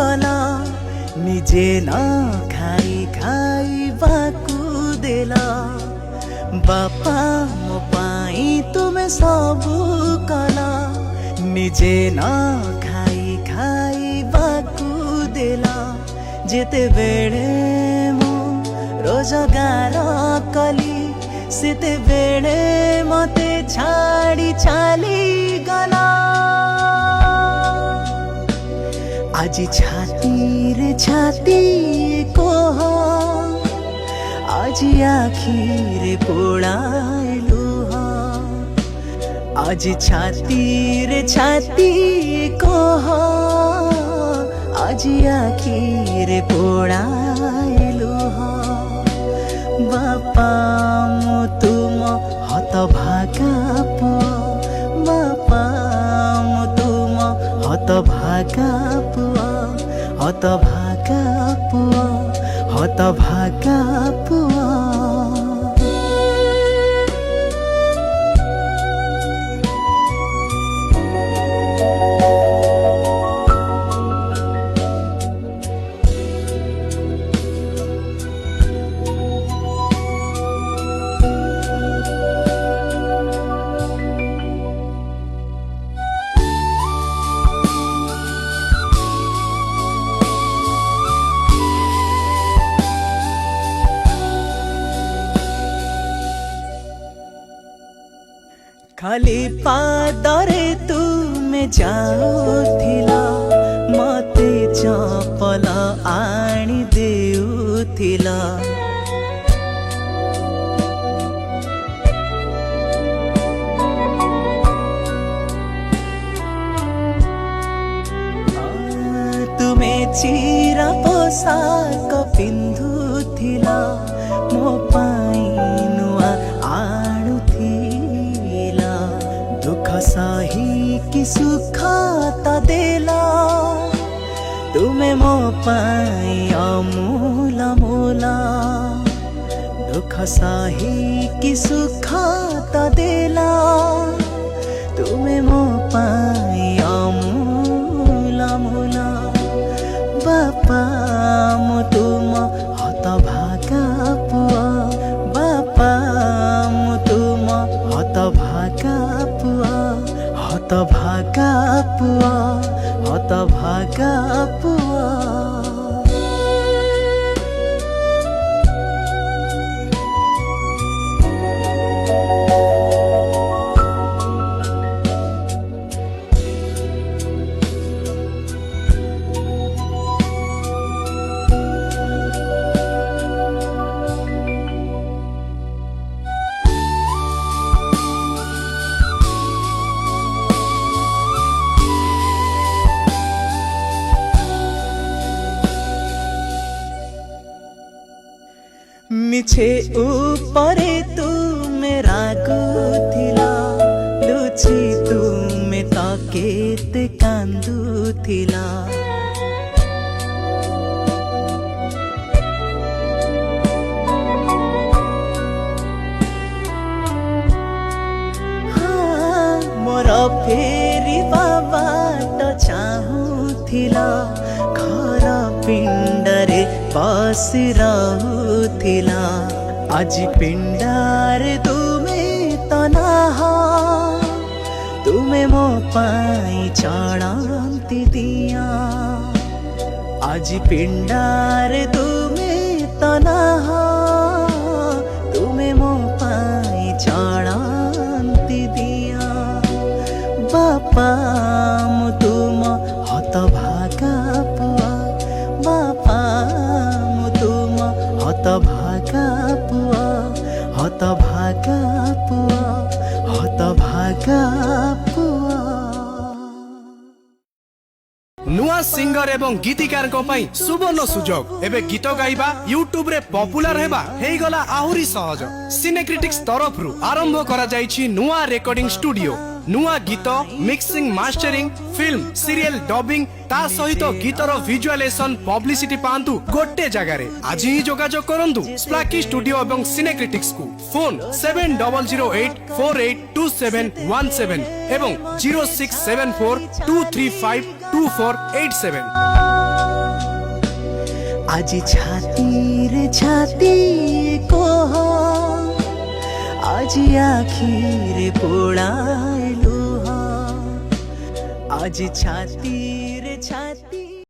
कला निजे न खाई खाइबाकु देला बापा मो पाई तुमे सबु कला निजे न खाई खाइबाकु देला जेते बेले मो रोजगार कली सेते बेले मते छाड़ी चाली गला आज छाती रे छाती कोह आज आखी रे पोड़ाए लुह आज छाती रे छाती कोह आज आखी रे पोड़ाए लुह बापा मो तुम हत भागा पुआ बापा मो तुम हत भागा पुआ हत भागा पुआ हत भागा पुआ खाली पादरे तुमे जाउथिला मते चपल आनी देउथिला तुमे चिरा पोशाक पिंधुथिला मो पाई नुआ आणुथिला दुख सही कि सुख त देला तुमे मो पाई अमूल मूला दुख सही कि सुख त देला तुमे मो पाई अमूल मूला बापा मो तुम हत भागा पुआ बापा मो तुम हत भागा पुआ हत भागा पुआ हत भागा पुआ मिछे ऊपरे तुमे रागुथिला लुची तुमे तकेते कांदुथिला मोर फेरिबा बाट चाहुथिला घर पिंडरे बसी रहुथिला आज पिंडारे तुमे तनाहा तुमे मो पाई चढ़ांती दिया आज पिंडारे तुमे तनाहा तुमे मो पाई चढ़ांती दिया बापा मो तुम हत भागा पुआ बापा मो तुम हत भागा पुआ हत भागा पुआ हत भागा पुआ नुआ सिंगर एवं गीतिकार को पाई सुवर्ण सुजोग एबे गीत गाइबा यूट्यूब रे पॉपुलर हेबा हेई गला आहुरी सहज सिनेक्रिटिक्स तरफ रु आरंभ करा जाईछि नुआ रेकॉर्डिंग स्टूडियो नुआ गीत mixing mastering film serial dubbing ता सहित गीतर विजुअलाइजेशन पब्लिसिटी पांतु गोटे जगह रे आज ही जोगाजोग करंतु स्प्लाकी स्टूडियो एवं सिनेक्रिटिक्स को फोन 7008482717 एवं 0674235247। आज छाती छाती कोह आज आखिर पोड़ाए लुह आज छाती